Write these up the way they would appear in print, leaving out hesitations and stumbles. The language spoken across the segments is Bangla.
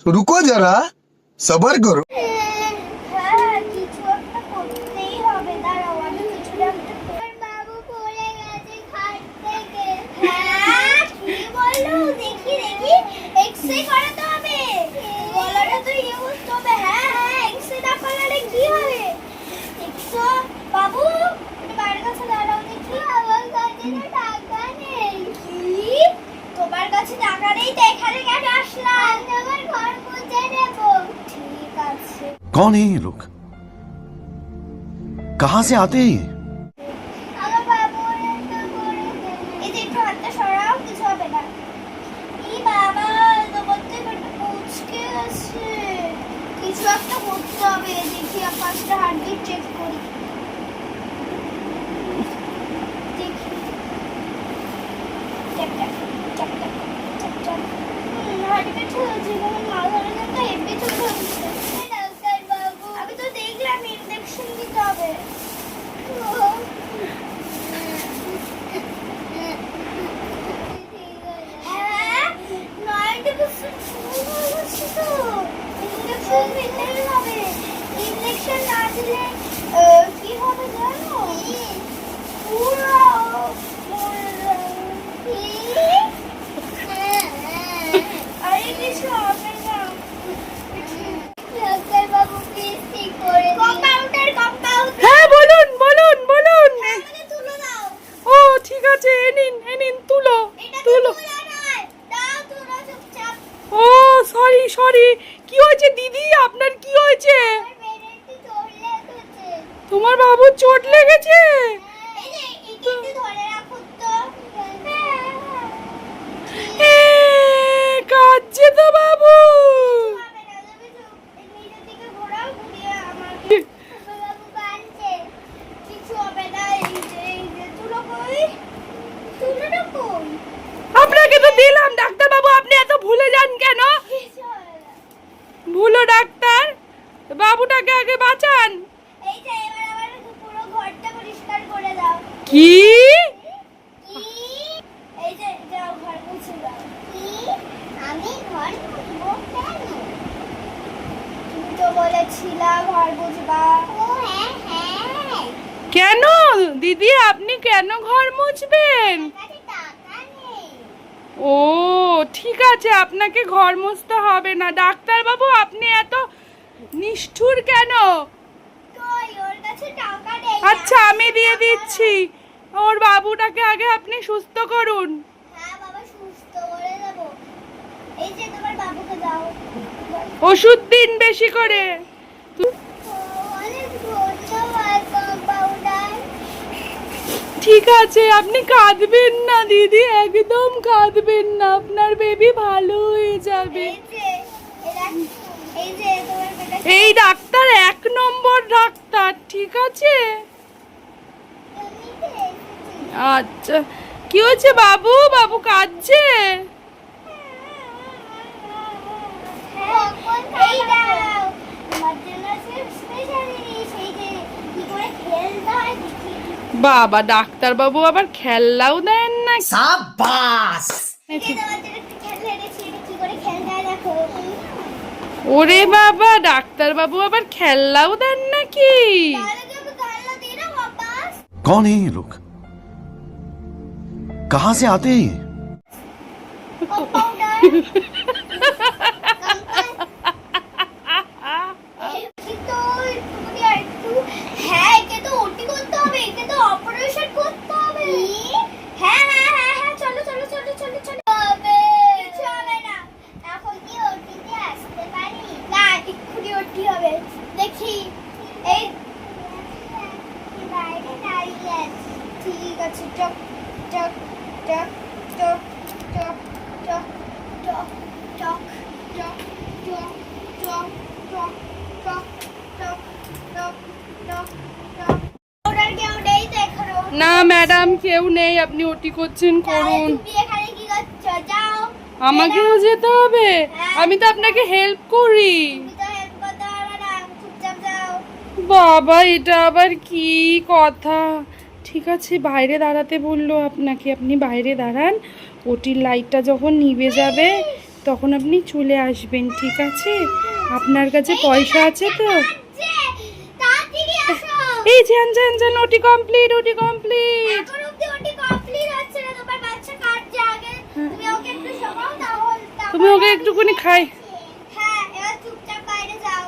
रुको जरा सबर करो। বাবু বাইরের কাছে দাঁড়াও দেখি। আমার কাছে টাকা নেই। কি তোমার কাছে টাকা নেই তো এখানে কেন আসলাম? আমার ঘর মুছে নেব। ঠিক আছে। कौन है ये लोग? कहाँ से आते हैं ये? আমার বাবু এটা করে দেবে। এই যে একটু হাতটা সরাও, কিছু হবে না। এই বাবা তোমার থেকে একটু পুচকে আছে। কিছু একটা করতে হবে। দেখি পাঁচটা হার্টবিট চেক করি। দেখি tap tap tap tap tap tap. Heartbeat হচ্ছে কোনো মাথার একটা হেভি চলে হচ্ছে। ডাক্তার বাবু আমি তো দেখলাম ইনজেকশন দিতে হবে। হ্যাঁ 90% হয়ে গেছে তো। ইনজেকশন দিতেই হবে। ইনজেকশন না দিলে কি হবে জানো? পুরো মরে যাবে। আরে কিছু হবে না। ডাক্তার বাবু প্লিজ ঠিক করে কম্পাউন্ডার কম্পাউন্ডার। হ্যাঁ বলুন বলুন বলুন। আমাকে তুলো দাও। ও ঠিক আছে, এ নিন তুলো এটা তুলো। তুলো নয়, দাও তুলো চুপচাপ। ও সরি সরি। কি হয়েছে দিদি, আপনার কি হয়েছে? আমার বেরেন্টি চড়লে গেছে। তোমার বাবুর চোট লেগেছে? এই যে একে একটু ধরে রাখো তো। এ, কাঁদছে তো বাবু। হবে না, তুমি নিজের দিকে ঘোরাও, ঘুরিয়ে আমাকে বাবু কাঁদছে। কিছু হবে না। এই যে তুলো কই? তুলোটা কই? আপনাকে তো দিলাম ডাক্তার বাবু, আপনি এত ভুলে যান কেন? কিছু হবে না। ভুলো ডাক্তার, বাবুটাকে আগে বাঁচান। এই যে এবার আমার পুরো ঘরটা পরিষ্কার করে দাও। কি? কি? এই যে যাও ঘর মুছে দাও। কি? আমি ঘর মুছবো কেন? তুমি তো বলেছিলা ঘর মুছবা। ও হ্যাঁ হ্যাঁ। কেন দিদি, আপনি কেন ঘর মুছবেন? কাছে টাকা নেই। ও ঠিক আছে, আপনাকে ঘর মুছতে হবে না। ডাক্তার বাবু আপনি এত নিষ্ঠুর কেন? কই ওর কাছে টাকা নেই। আচ্ছা আমি দিয়ে দিচ্ছি, ওর বাবুটাকে আগে আপনি সুস্থ করুন। হ্যাঁ বাবা সুস্থ করে দেবো। এই যে তোমার বাবুকে দাও। ওষুধ দিন বেশি করে। অনেক ধন্যবাদ কম্পাউন্ডার। ঠিক আছে, আপনি কাঁদবেন না দিদি, একদম কাঁদবেন না, আপনার বেবি ভালো হয়ে যাবে। এই যে এই যে তোমার বেটা এই ডাক্তার 1 নম্বর ডাক্তার, ঠিক আছে? এমনিতে এসেছি। আচ্ছা কি হয়েছে বাবু, বাবু কাঁদছে? এই দাও তোমার জন্য স্পেশাল জিনিস। এই যে কি করে খেলতে হয় দেখি। বাবা ডাক্তার বাবু আবার খেলনাও দেন না? शाबाश। এই যে তোমার জন্য একটা খেলনা এনেছি। এটা কি করে খেলতে হয় দেখো। ওরে বাবা, ডাক্তার বাবু আবার খেলনাও দেন নাকি? তাহলে কি আমি খেলনা দিই না বাবাস? कौन है ये लोग? कहाँ से आते हैं ये? কম্পাউন্ডার কিন্তু তুমি আর একটু হ্যাঁ একে তো ওটি করতে হবে, একে তো অপারেশন করতে হবে। হ্যাঁ হ্যাঁ হ্যাঁ হ্যাঁ চলো চলো চলো চলো চলো। কিছু হবে না। এখন কি ওটিতে আসতে পারি? না এক্ষুনি ওটি হবে। দেখি এই বাইরে দাঁড়িয়ে আছে। ঠিক আছে টক টক টক টক টক টক টক টক টক টক টক টক টক টক টক টক টক। ওটার কেউ নেই তো এখনো? না ম্যাডাম কেউ নেই, আপনি ওটি করছেন করুন। তুমি এখানে কি করছো? যাও। আমাকেও যেতে হবে? আমি তো আপনাকে হেল্প করি। তুমি তো হেল্প করতে পারবে না, চুপচাপ যাও। বাবা এটা আবার কি কথা? ঠিক আছে বাইরে দাঁড়াতে বললো আপনাকে, আপনি বাইরে দাঁড়ান। ওটির লাইটটা যখন নিভে যাবে তখন আপনি চলে আসবেন, ঠিক আছে? আপনার কাছে পয়সা আছে তো? তাড়াতাড়ি আসো। এই যান যান যান, ওটি কমপ্লিট, ওটি কমপ্লিট। এখন অবধি ওটি কমপ্লিট হচ্ছে না, তোমার বাচ্চা কাটছে আগে। তুমি ওকে একটু সরাও তাহলে। তুমি ওকে একটুখানি খাই। হ্যাঁ, এবার চুপচাপ বাইরে যাও।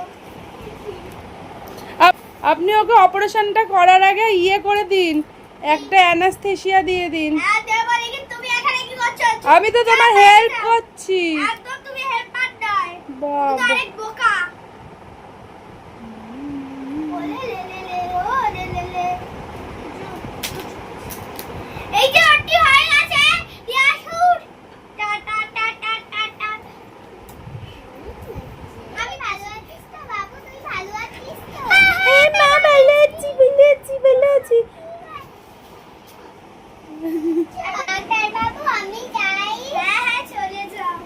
আপনি ওকে অপারেশনটা করার আগে ইয়ে করে দিন, একটা অ্যানাস্থেসিয়া দিয়ে দিন। হ্যাঁ, দেবো, কিন্তু তুমি এখানে কি করছো? আমি তো তোমার হেল্প করছি। একদম তুমি হেল্পার নয়, তুমি বাবা, ডাইরেক্ট বোকা। ওলে লে লে লে, ও লে লে লে। এই যে ওটি হয়ে গেছে, ইয়া শুট। টা টা টা টা টা টা। আমি ভালো আছিস তো বাবু? তুই ভালো আছিস তো? হ্যাঁ মা, ভালো আছি, ভালো আছি, ভালো আছি। ডাক্তার বাবু, আমি যাই। হ্যাঁ হ্যাঁ, চলে যাও।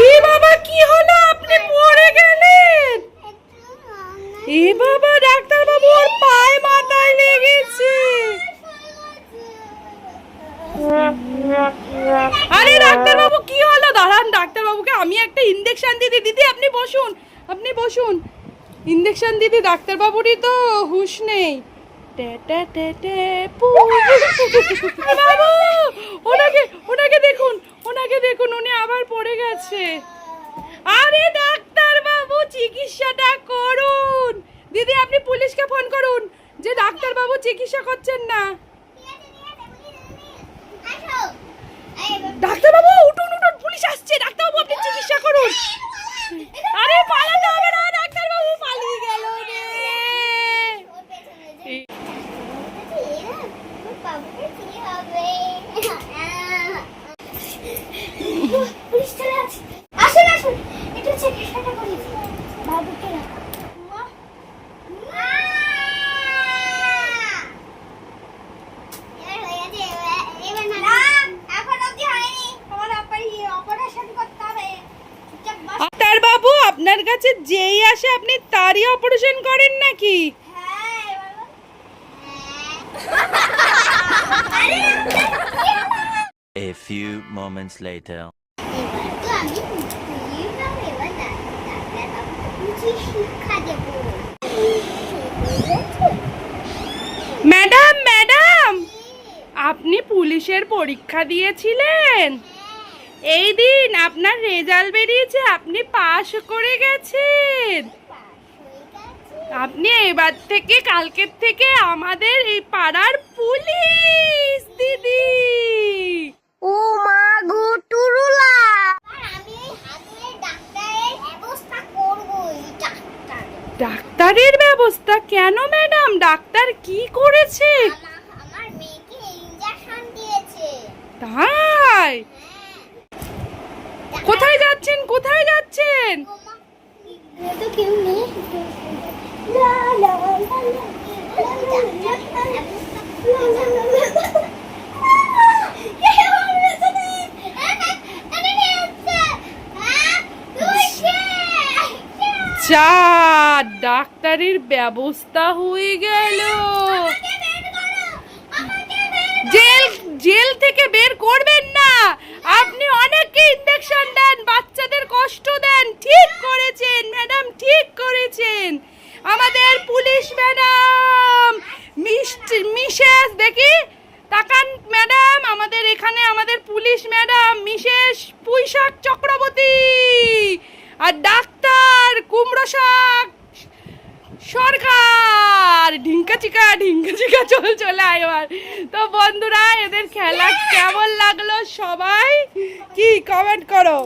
এ বাবা, কি হলো? আপনি পড়ে গেলেন? এ বাবা, ডাক্তার বাবু, ওর পায়ে মাথায় লেগেছে। আরে ডাক্তার বাবু, কি হলো? দাঁড়ান, ডাক্তার বাবুকে আমি একটা ইনজেকশন দিদি। দিদি আপনি বসুন, আপনি বসুন। ইনজেকশন দিদি, ডাক্তার বাবুরই তো হুঁশ নেই। টে টে টে টে পু। বাবু, ওনাকে ওনাকে দেখুন, ওনাকে দেখুন, উনি আবার পড়ে গেছে। আরে ডাক্তার বাবু, চিকিৎসাটা করুন। দিদি আপনি পুলিশকে ফোন করুন যে ডাক্তার বাবু চিকিৎসা করছেন না। আসো। এই ডাক্তার বাবু, উঠুন উঠুন, পুলিশ আসছে। ডাক্তার বাবু আপনি চিকিৎসা করুন। আরে পালাতে হবে না, ডাক্তার বাবু পালিয়ে গেল রে। ওর পেছনে যে ওর বাবুকে কি হবে? পুলিশ চলে আসছে। আসুন আসুন, একটু চিকিৎসাটা করি। বাবুকে রাখো। এবার হয়ে গেছে, এবার না। এখন অবধি হয়নি, তোমার অপারেশন করতে হবে। চুপচাপ বস। ডাক্তার বাবু, আপনার কাছে যেই আসে আপনি তারই অপারেশন করেন নাকি? হ্যাঁ, এবার বল। আরে A few moments later. এবার তো আমি বুঝতেই পারবো, এবার ডাক্তার বাবুকে শিক্ষা দেবো। ম্যাডাম ম্যাডাম, আপনি পুলিশের পরীক্ষা দিয়েছিলেন? এই দিন আপনার রেজাল্ট বেরিয়েছে, আপনি পাশ করে গেছেন। আপনি এবার থেকে, কালকের থেকে আমাদের এই পাড়ার পুলিশ দিদি। ও মা গো টুরুলা, আমি এই হাতুড়ে ডাক্তারের ব্যবস্থা করবই। ডাক্তারের ব্যবস্থা কেন ম্যাডাম? ডাক্তার কি করেছে? আমার মেয়েকে ইনজেকশন দিয়েছে। তাই? কোথায় যাচ্ছেন, কোথায় যাচ্ছেন? তো কেউ নেই। লা লা লা লা। যা, ডাক্তারের ব্যবস্থা হয়ে গেল। জেল জেল থেকে বের করবেন না। আপনি অনেককে ইনজেকশন দেন, বাচ্চাদের কষ্ট দেন। ঠিক করেছেন ম্যাডাম, ঠিক করেছেন। আমাদের পুলিশ ম্যাডাম, মিসেস দেখি তাকান ম্যাডাম, আমাদের এখানে আমাদের পুলিশ ম্যাডাম মিসেস পুঁইশাক চক্রবর্তী, আর ডাক্তার কুমড়ো শাক সরকার। ঢিঙ্কা চিকা চলে আয় এবার। তো বন্ধুরা, এদের খেলা কেমন লাগলো সবাই কি কমেন্ট করো।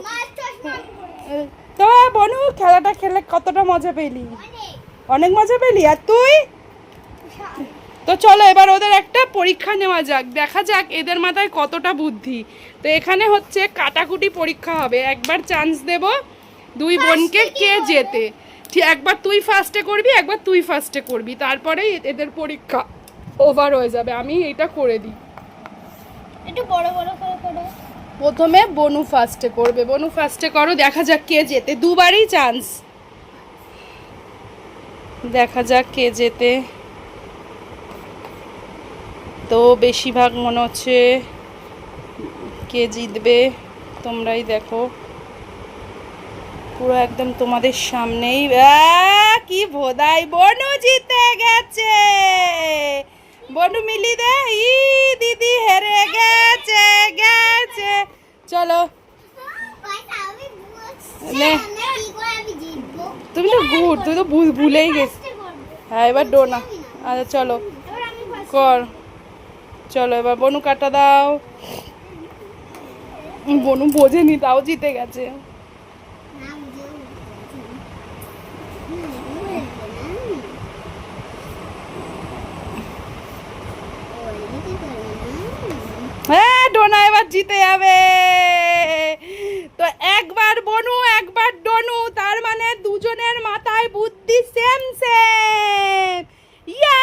তো বনু, খেলাটা খেলে কতটা মজা পেলি? অনেক মজা পেলি। আর তুই? তো চলো এবার ওদের একটা পরীক্ষা নেওয়া যাক, দেখা যাক এদের মাথায় কতটা বুদ্ধি। তো এখানে হচ্ছে কাটাকুটি পরীক্ষা হবে। একবার চান্স দেব দুই বোনকে, কে জেতে। ঠিক, একবার তুই ফার্স্টে করবি, একবার তুই ফার্স্টে করবি, তারপরেই এদের পরীক্ষা ওভার হয়ে যাবে। আমি এটা করে দিই। একটু বড় বড় করে করো। প্রথমে বনু ফার্স্টে করবে। বনু ফার্স্টে করো, দেখা যাক কে জেতে। দুবারই চান্স, দেখা যাক কে জেতে। তো বেশিরভাগ মনে হচ্ছে কে জিতবে। তোমরাই দেখো পুরো একদম তোমাদের সামনেই। কি ভোদাই, বনু জিতে গেছে। বনু মিলি দে, ই দিদি হেরে গেছে গেছে। চলো নে, তুমি তো গুড, তুই তো ভুলেই গেছিস। হ্যাঁ এবার ডোনা। আচ্ছা চলো কর, চলো এবার বনু কাটা দাও। বনু বোঝেনি তাও জিতে গেছে। হ্যাঁ ডোনা এবার জিতে যাবে। তো একবার বনু একবার ডনু, তার মানে দুজনের মাথায় বুদ্ধি সেম সেম। ইয়া!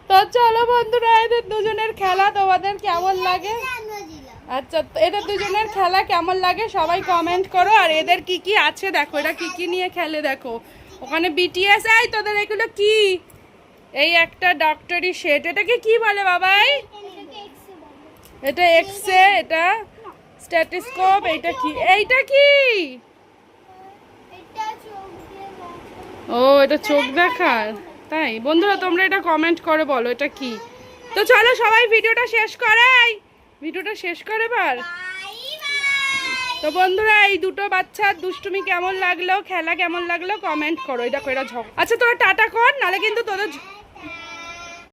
তো চলো বন্ধুরা, এদের দুজনের খেলা তোমাদের কেমন লাগে? আচ্ছা তো এদের দুজনের খেলা কেমন লাগে সবাই কমেন্ট করো। আর এদের কি কি আছে দেখো, এরা কি কি নিয়ে খেলে দেখো। ওখানে বিটিএস, এই তোদের এগুলো কি? এই একটা ডক্টরি সেট, এটাকে কি বলে বাবাই? এটা এক্সরে, এটা স্ট্যাথোস্কোপ, এইটা কি? এইটা কি? ও এটা চোখ দেখার, তাই? বন্ধুরা তোমরা এটা কমেন্ট করে বলো এটা কি। তো চলো সবাই ভিডিওটা শেষ করাই, ভিডিওটা শেষ করে এবার। তো বন্ধুরা এই দুটো বাচ্চার দুষ্টুমি কেমন লাগলো, খেলা কেমন লাগলো কমেন্ট করো। এটা কইরা ঝগ। আচ্ছা তোরা টাটা কর, নালে কিন্তু তোদের